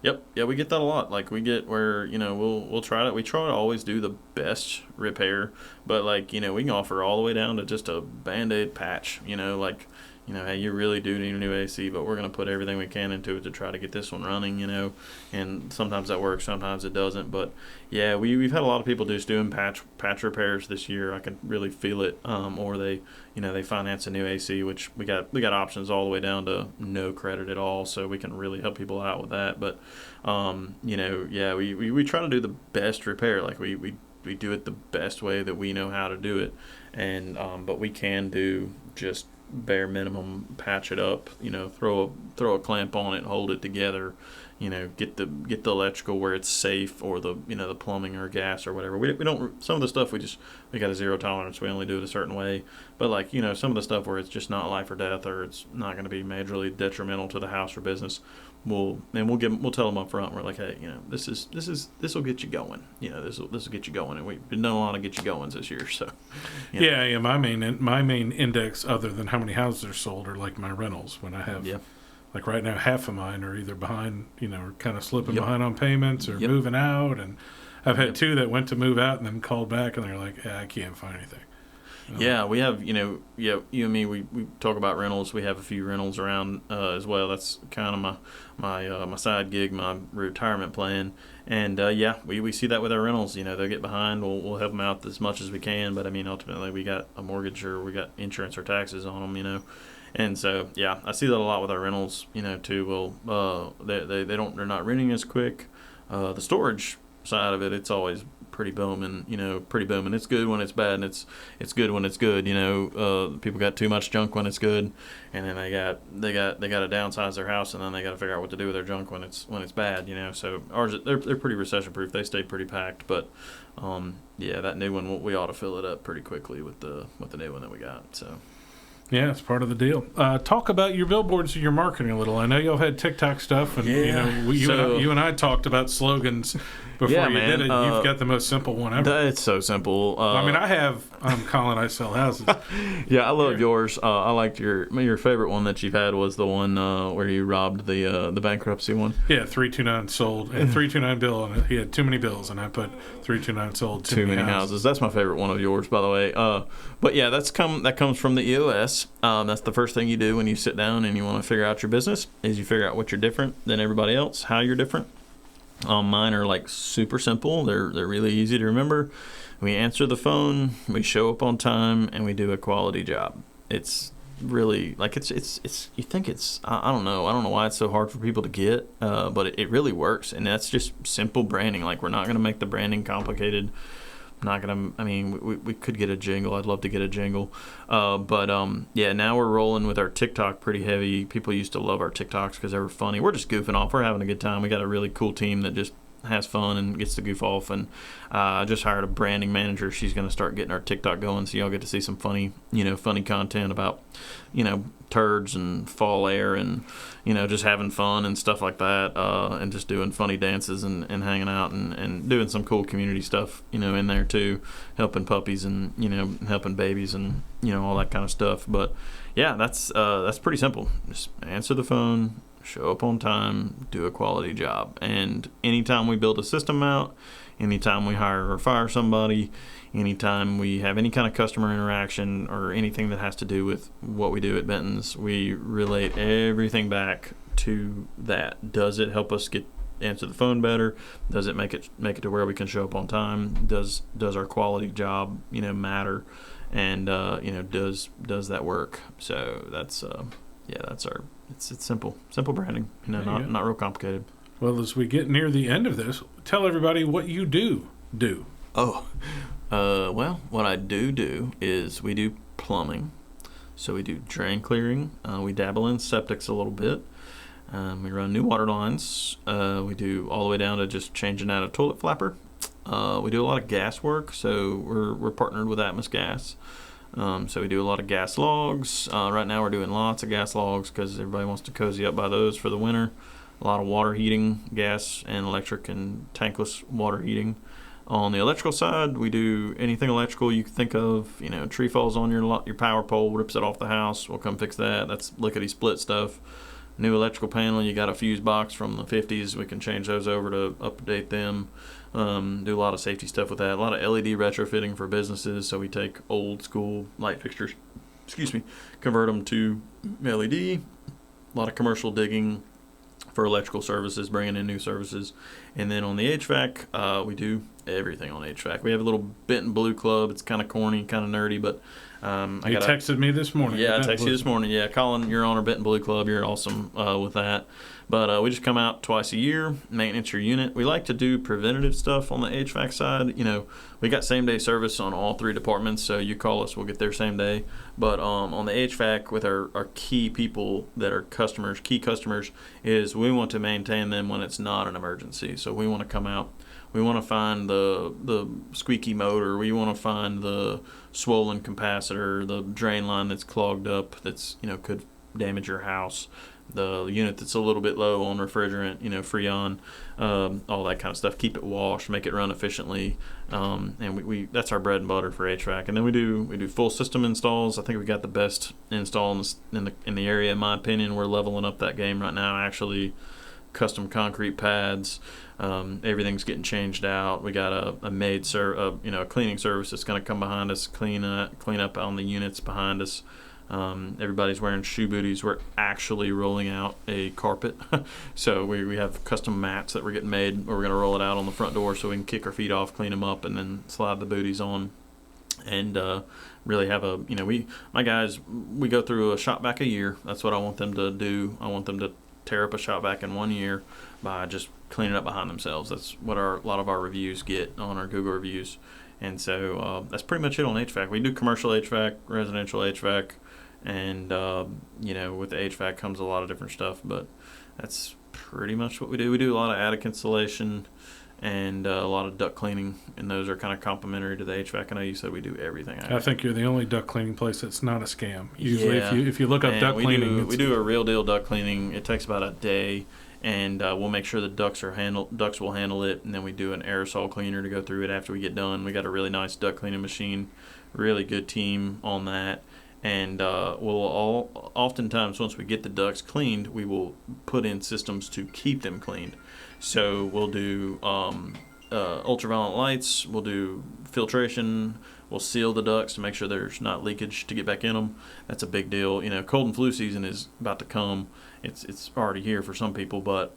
Speaker 1: Yep. Yeah, we get that a lot. Like we get where we'll try to always do the best repair, but like we can offer all the way down to just a Band-Aid patch. Hey, you really do need a new AC, but we're going to put everything we can into it to try to get this one running, and sometimes that works, sometimes it doesn't. But yeah, we've had a lot of people just doing patch repairs this year. I can really feel it. Or they finance a new AC, which we got options all the way down to no credit at all, so we can really help people out with that. But we try to do the best repair. Like we do it the best way that we know how to do it, and but we can do just bare minimum, patch it up, throw a clamp on it, hold it together, get the electrical where it's safe, or the the plumbing or gas or whatever. We don't, some of the stuff we got a zero tolerance, we only do it a certain way. But like some of the stuff where it's just not life or death, or it's not going to be majorly detrimental to the house or business, we'll tell them up front. We're like, hey, this will get you going. This will get you going, and we've been doing a lot of get you goings this year. So
Speaker 2: yeah. My main index, other than how many houses are sold, are like my rentals. When I have like right now, half of mine are either behind, or kind of slipping behind on payments, or moving out. And I've had two that went to move out and then called back, and they're like, I can't find anything.
Speaker 1: Yeah, we have, you and me, we talk about rentals. We have a few rentals around as well. That's kind of my side gig, my retirement plan. And we see that with our rentals. They'll get behind. We'll help them out as much as we can. But I mean, ultimately, we got a mortgage or we got insurance or taxes on them. And so I see that a lot with our rentals. Too. Well, they're not renting as quick. The storage side of it, it's always pretty booming. Pretty booming. It's good when it's bad, and it's good when it's good. People got too much junk when it's good, and then they got to downsize their house, and then they got to figure out what to do with their junk when it's bad. So ours, they're pretty recession proof. They stay pretty packed, but that new one, we ought to fill it up pretty quickly with the new one that we got. So.
Speaker 2: Yeah, it's part of the deal. Talk about your billboards and your marketing a little. I know y'all had TikTok stuff, and you and I talked about slogans before you did it. You've got the most simple one ever.
Speaker 1: It's so simple.
Speaker 2: I have Colin, I Sell Houses.
Speaker 1: Yeah, I love yours. I liked your favorite one that you've had was the one where you robbed the bankruptcy one.
Speaker 2: Yeah, 329 sold, and 329 bill, and he had too many bills, and I put 329 sold, too many houses.
Speaker 1: That's my favorite one of yours, by the way. But yeah, that comes from the EOS. That's the first thing you do when you sit down and you want to figure out your business is you figure out what you're different than everybody else, how you're different. Mine are like super simple. They're really easy to remember. We answer the phone, we show up on time, and we do a quality job. It's really like it's you think it's I don't know why it's so hard for people to get, but it really works, and that's just simple branding. Like we're not going to make the branding complicated. Not gonna. I mean, we could get a jingle. I'd love to get a jingle, but now we're rolling with our TikTok pretty heavy. People used to love our TikToks because they were funny. We're just goofing off. We're having a good time. We got a really cool team that just has fun and gets to goof off. And I just hired a branding manager. She's gonna start getting our TikTok going, so y'all get to see some funny content about turds and fall air and just having fun and stuff like that, and just doing funny dances and hanging out and doing some cool community stuff in there too, helping puppies and helping babies and all that kind of stuff. But yeah, that's pretty simple. Just answer the phone, show up on time, do a quality job. And anytime we build a system out, anytime we hire or fire somebody, anytime we have any kind of customer interaction or anything that has to do with what we do at Benton's, we relate everything back to that. Does it help us answer the phone better? Does it make it to where we can show up on time? Does our quality job matter? And does that work? So that's our it's simple branding. Not real complicated.
Speaker 2: Well, as we get near the end of this, tell everybody what you do.
Speaker 1: Well, what I do is we do plumbing. So we do drain clearing. We dabble in septics a little bit. We run new water lines. We do all the way down to just changing out a toilet flapper. We do a lot of gas work. So we're partnered with Atmos Gas. So we do a lot of gas logs. Right now we're doing lots of gas logs because everybody wants to cozy up by those for the winter. A lot of water heating, gas and electric and tankless water heating. On the electrical side, we do anything electrical you can think of. Tree falls on your power pole, rips it off the house. We'll come fix that. That's lickety-split stuff. New electrical panel, you got a fuse box from the 50s. We can change those over to update them. Do a lot of safety stuff with that. A lot of LED retrofitting for businesses. So we take old school light fixtures, convert them to LED. A lot of commercial digging for electrical services, bringing in new services. And then on the HVAC, we do everything on HVAC. We have a little Benton Blue Club. It's kind of corny, kind of nerdy, but
Speaker 2: you texted me this morning.
Speaker 1: Yeah, I texted you this morning. Yeah, Colin, you're on our Benton Blue Club. You're awesome with that. But we just come out twice a year, maintenance your unit. We like to do preventative stuff on the HVAC side. We got same-day service on all 3 departments, so you call us, we'll get there same day. But on the HVAC, with our key people that are key customers, is we want to maintain them when it's not an emergency. So we want to come out. We want to find the squeaky motor. We want to find the swollen capacitor, the drain line that's clogged up that's could damage your house, the unit that's a little bit low on refrigerant, Freon, all that kind of stuff. Keep it washed, make it run efficiently, and we that's our bread and butter for HVAC. And then we do full system installs. I think we got the best install in the area, in my opinion. We're leveling up that game right now. Actually, custom concrete pads. Everything's getting changed out. We got a cleaning service that's going to come behind us, clean up on the units behind us. Everybody's wearing shoe booties. We're actually rolling out a carpet. So we have custom mats that we're getting made where we're going to roll it out on the front door so we can kick our feet off, clean them up, and then slide the booties on. And really have my guys, we go through a shop vac a year. That's what I want them to do. I want them to tear up a shop vac in 1 year by just clean it up behind themselves. That's what a lot of our reviews get on our Google reviews. And so that's pretty much it on HVAC. We do commercial HVAC, residential HVAC, and with the HVAC comes a lot of different stuff. But that's pretty much what we do. We do a lot of attic insulation and a lot of duct cleaning, and those are kind of complementary to the HVAC. I know you said we do everything.
Speaker 2: I think you're the only duct cleaning place that's not a scam. Usually, if you look up duct cleaning,
Speaker 1: we do a real deal duct cleaning. It takes about a day, and we'll make sure the ducts will handle it, and then we do an aerosol cleaner to go through it after we get done. We got a really nice duct cleaning machine, really good team on that. And oftentimes once we get the ducts cleaned, we will put in systems to keep them cleaned. So we'll do ultraviolet lights, we'll do filtration, we'll seal the ducts to make sure there's not leakage to get back in them. That's a big deal. Cold and flu season is about to come. It's already here for some people, but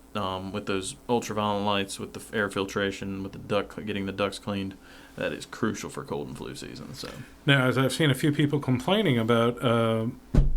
Speaker 1: with those ultraviolet lights, with the air filtration, with getting the ducts cleaned, that is crucial for cold and flu season. So
Speaker 2: now, as I've seen a few people complaining about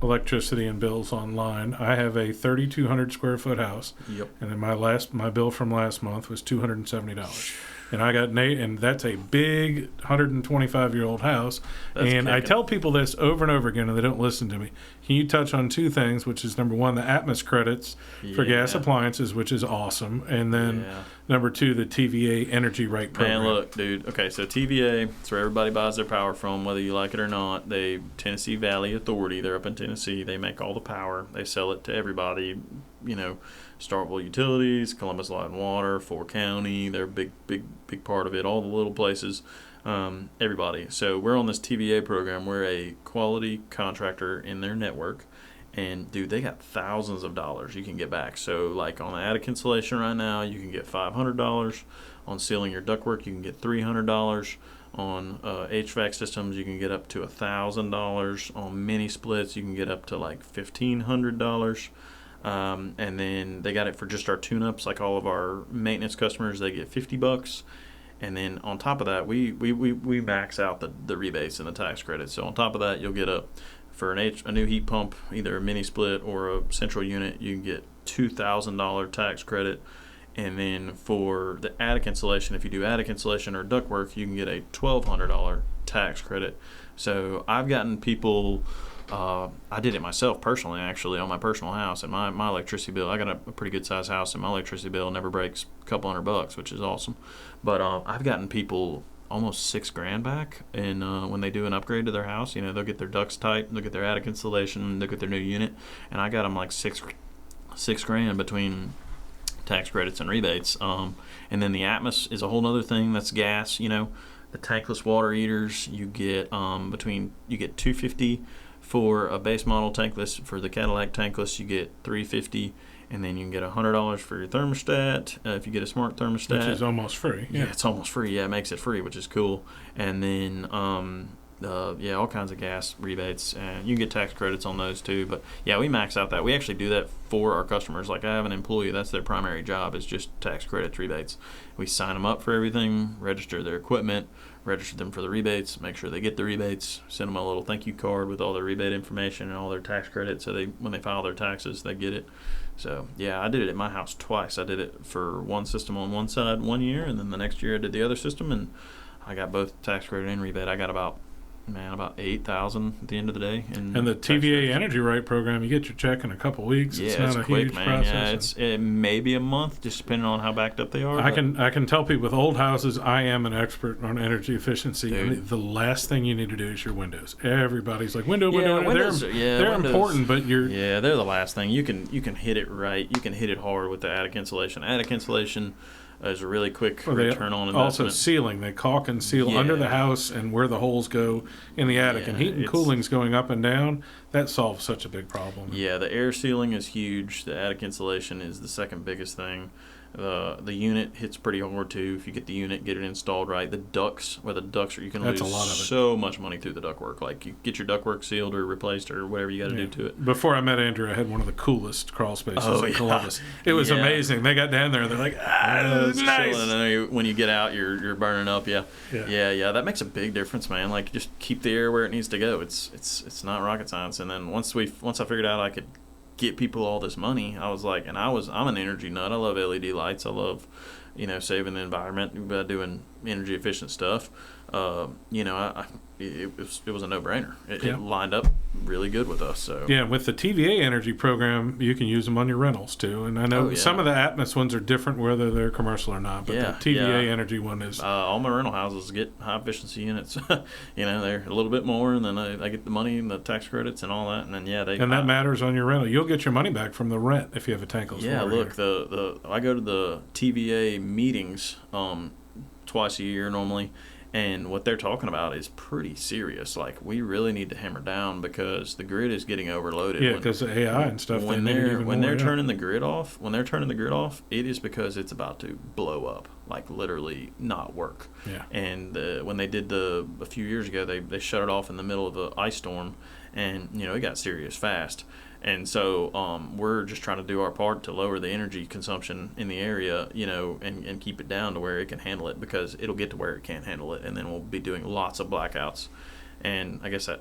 Speaker 2: electricity and bills online, I have a 3,200 square foot house.
Speaker 1: Yep.
Speaker 2: And then my bill from last month was $270. And and that's a big 125-year-old house. And I tell people this over and over again, and they don't listen to me. Can you touch on two things, which is, number one, the Atmos credits for gas appliances, which is awesome. And then, number two, the TVA Energy Right program.
Speaker 1: Man, look, dude. Okay, so TVA, it's where everybody buys their power from, whether you like it or not. Tennessee Valley Authority, they're up in Tennessee. They make all the power. They sell it to everybody, Starkville Utilities, Columbus Light and Water, Fort County, they're a big part of it, all the little places, everybody. So we're on this TVA program. We're a quality contractor in their network, and dude, they got thousands of dollars you can get back. So like on the attic insulation right now, you can get $500. On sealing your ductwork, you can get $300. On HVAC systems, you can get up to $1,000. On mini splits, you can get up to like $1,500. And then they got it for just our tune-ups, like all of our maintenance customers, they get $50. And then on top of that, we max out the rebates and the tax credits. So on top of that, you'll get for a new heat pump, either a mini split or a central unit, you can get $2,000 tax credit. And then for the attic insulation, if you do attic insulation or ductwork, you can get a $1,200 tax credit. So I've gotten people. I did it myself personally, actually, on my personal house. And my electricity bill, I got a pretty good sized house, and my electricity bill never breaks a couple $100, which is awesome. But I've gotten people almost $6,000 back, and when they do an upgrade to their house, they'll get their ducts tight, they'll get their attic insulation, they'll get their new unit, and I got them like $6,000 between tax credits and rebates. And then the Atmos is a whole other thing. That's gas. The tankless water heaters, you get $250. For a base model tankless, for the Cadillac tankless, you get $350, and then you can get $100 for your thermostat if you get a smart thermostat,
Speaker 2: which is almost free.
Speaker 1: Yeah, it's almost free. Yeah, it makes it free, which is cool. And then all kinds of gas rebates, and you can get tax credits on those too. But yeah, we max out that. We actually do that for our customers. Like I have an employee, that's their primary job, is just tax credits, rebates. We sign them up for everything, register their equipment, register them for the rebates, make sure they get the rebates, send them a little thank you card with all their rebate information and all their tax credits, so when they file their taxes, they get it. So yeah, I did it at my house twice. I did it for one system on one side 1 year, and then the next year I did the other system, and I got both tax credit and rebate. I got about $8,000 at the end of the day.
Speaker 2: And the TVA Energy Right program, you get your check in a couple weeks.
Speaker 1: Yeah,
Speaker 2: it's not a
Speaker 1: quick,
Speaker 2: huge
Speaker 1: man.
Speaker 2: process.
Speaker 1: Yeah, it may be a month, just depending on how backed up they are.
Speaker 2: I can tell people with old houses, I am an expert on energy efficiency. I mean, the last thing you need to do is your windows. Everybody's like window.
Speaker 1: Windows,
Speaker 2: they're important, but
Speaker 1: they're the last thing. You can hit it right. You can hit it hard with the attic insulation. Attic insulation is a really quick return on investment.
Speaker 2: Also sealing. They caulk and seal under the house and where the holes go in the attic. And heat and cooling's going up and down. That solves such a big problem.
Speaker 1: Yeah, the air sealing is huge. The attic insulation is the second biggest thing. The unit hits pretty hard too. If you get the unit, get it installed right. The ducts, you can lose so much money through the ductwork. Like you get your ductwork sealed or replaced or whatever you got to do to it.
Speaker 2: Before I met Andrew, I had one of the coolest crawl spaces in Columbus. It was amazing. They got down there and they're like, this is nice.
Speaker 1: And then when you get out, you're burning up. Yeah. That makes a big difference, man. Like just keep the air where it needs to go. It's not rocket science. And then once I figured out I could get people all this money. I was like, I'm an energy nut. I love LED lights. I love, saving the environment by doing energy efficient stuff. It was a no-brainer. It lined up really good with us. So
Speaker 2: yeah, with the TVA energy program, you can use them on your rentals too. And I know some of the Atmos ones are different whether they're commercial or not. But the TVA energy one is.
Speaker 1: All my rental houses get high efficiency units. They're a little bit more, and then I get the money and the tax credits and all that, and then that
Speaker 2: matters on your rental. You'll get your money back from the rent if you have a tankless.
Speaker 1: Yeah, look, I go to the TVA meetings twice a year normally. And what they're talking about is pretty serious. Like, we really need to hammer down because the grid is getting overloaded.
Speaker 2: Yeah, because of AI and stuff.
Speaker 1: When they're turning the grid off, it is because it's about to blow up, like literally not work.
Speaker 2: Yeah.
Speaker 1: And when they did a few years ago, they shut it off in the middle of an ice storm, and it got serious fast. And so we're just trying to do our part to lower the energy consumption in the area, and keep it down to where it can handle it, because it'll get to where it can't handle it, and then we'll be doing lots of blackouts. And I guess I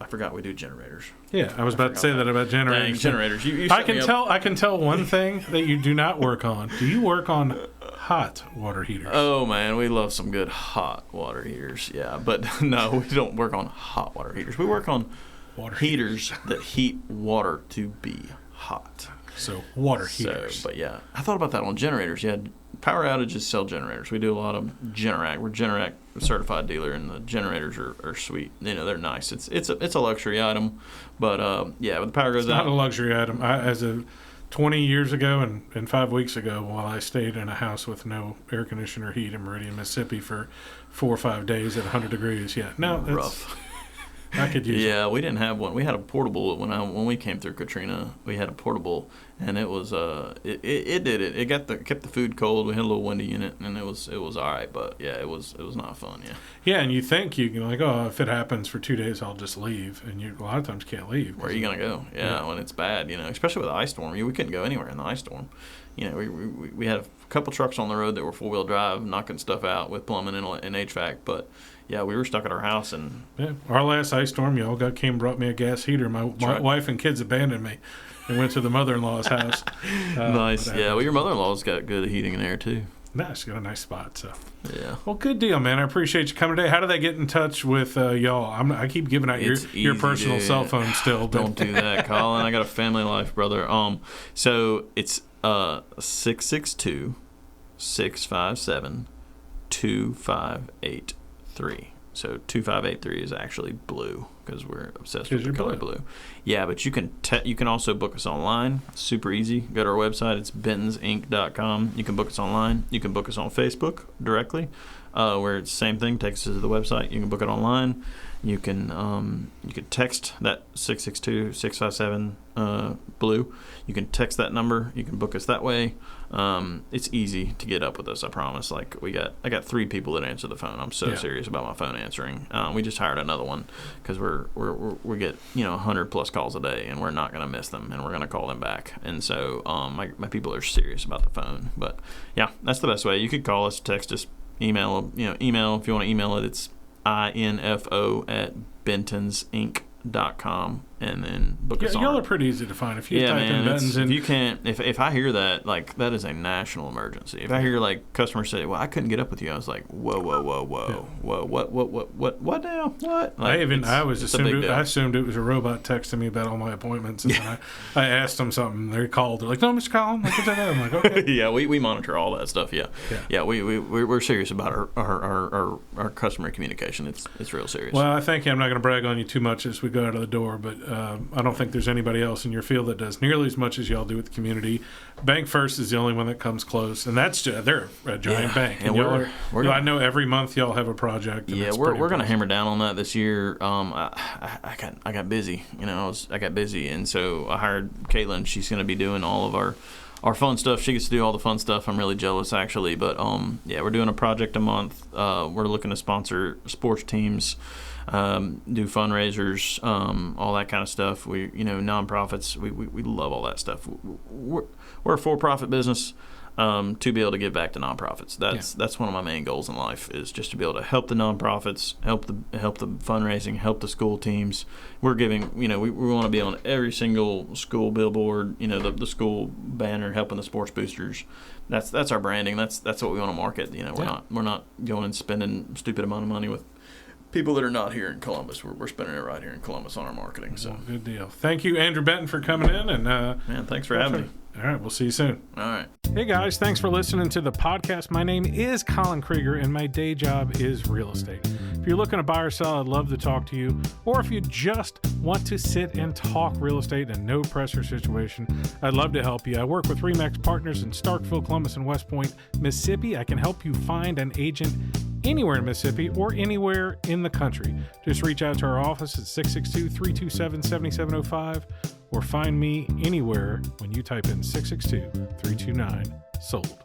Speaker 1: forgot we do generators.
Speaker 2: Yeah, I was about to say that about generators.
Speaker 1: Dang, generators. You
Speaker 2: I can tell one thing that you do not work on. Do you work on hot water heaters?
Speaker 1: Oh man, we love some good hot water heaters. Yeah, but no, we don't work on hot water heaters. We work on water heaters that heat water to be hot.
Speaker 2: So water heaters.
Speaker 1: But yeah, I thought about that on generators. Yeah, power outages sell generators. We do a lot of Generac. We're Generac certified dealer, and the generators are sweet. They're nice. It's a luxury item, but when the power goes out,
Speaker 2: it's not a luxury item. 20 years ago and 5 weeks ago, while I stayed in a house with no air conditioner heat in Meridian, Mississippi for 4 or 5 days at 100 degrees. Yeah, no,
Speaker 1: rough.
Speaker 2: I could use it.
Speaker 1: We didn't have one. We had a portable when we came through Katrina. We had a portable, and it was it did it. It kept the food cold. We had a little window unit, and it was all right. But yeah, it was not fun. Yeah.
Speaker 2: Yeah, and you think you can if it happens for 2 days, I'll just leave, and you a lot of times can't leave.
Speaker 1: Where are you gonna go? Yeah, when it's bad, especially with the ice storm. We couldn't go anywhere in the ice storm. We had a couple trucks on the road that were 4-wheel drive, knocking stuff out with plumbing and HVAC, but. Yeah, we were stuck at our house, and
Speaker 2: our last ice storm, y'all came and brought me a gas heater. My wife and kids abandoned me and went to the mother-in-law's house.
Speaker 1: Nice, yeah. Well, your mother-in-law's got good heating in there too.
Speaker 2: Nah, she's got a nice spot. So
Speaker 1: yeah.
Speaker 2: Well, good deal, man. I appreciate you coming today. How do they get in touch with y'all? I keep giving out your personal cell phone still. But.
Speaker 1: Don't do that, Colin. I got a family life, brother. So it's 662-657-2583. So 2583 is actually blue because we're obsessed with the color blue. Yeah, but you can also book us online. Super easy. Go to our website. It's bentonsinc.com. You can book us online. You can book us on Facebook directly, where it's the same thing. Takes us to the website. You can book it online. You can text that 662-657 blue. You can text that number. You can book us that way. It's easy to get up with us, I promise. Like I got 3 people that answer the phone. I'm so serious about my phone answering. We just hired another one because we get 100 plus calls a day, and we're not going to miss them, and we're going to call them back. And so my people are serious about the phone. But yeah, that's the best way. You could call us, text us, email. Email if you want to email it. It's info@bentonsinc.com, and then book us on.
Speaker 2: Y'all are pretty easy to find. If you type in Benton's
Speaker 1: if you can't, if I hear that, like, that is a national emergency. If I hear like customers say, "Well, I couldn't get up with you," I was like, "Whoa, what now? What?" Like,
Speaker 2: I assumed it was a robot texting me about all my appointments, and then I asked them something. They called. They're like, "No, Mr. Colin." Like, I'm like, "Okay."
Speaker 1: Yeah, we monitor all that stuff. Yeah. We're serious about our customer communication. It's real serious.
Speaker 2: Well, I thank you. I'm not going to brag on you too much as we go out of the door, but I don't think there's anybody else in your field that does nearly as much as y'all do with the community. Bank First is the only one that comes close, and they're a giant bank. And I know every month y'all have a project.
Speaker 1: Yeah, we're going to hammer down on that this year. I got busy. I got busy, and so I hired Caitlin. She's going to be doing all of our fun stuff. She gets to do all the fun stuff. I'm really jealous, actually. But we're doing a project a month. We're looking to sponsor sports teams. Do fundraisers, all that kind of stuff. We, nonprofits. We love all that stuff. We're a for-profit business. to be able to give back to nonprofits. That's one of my main goals in life, is just to be able to help the nonprofits, help the fundraising, help the school teams. We're giving, we want to be on every single school billboard, the school banner, helping the sports boosters. That's our branding. That's what we want to market. We're not going and spending stupid amount of money with people that are not here in Columbus. We're spending it right here in Columbus on our marketing. So
Speaker 2: good deal. Thank you, Andrew Benton, for coming in. And
Speaker 1: man, thanks for having me.
Speaker 2: All right, we'll see you soon.
Speaker 1: All right.
Speaker 2: Hey guys, thanks for listening to the podcast. My name is Colin Krieger, and my day job is real estate. If you're looking to buy or sell, I'd love to talk to you. Or if you just want to sit and talk real estate in a no pressure situation, I'd love to help you. I work with RE/MAX Partners in Starkville, Columbus, and West Point, Mississippi. I can help you find an agent anywhere in Mississippi or anywhere in the country. Just reach out to our office at 662-327-7705 or find me anywhere when you type in 662-329-SOLD.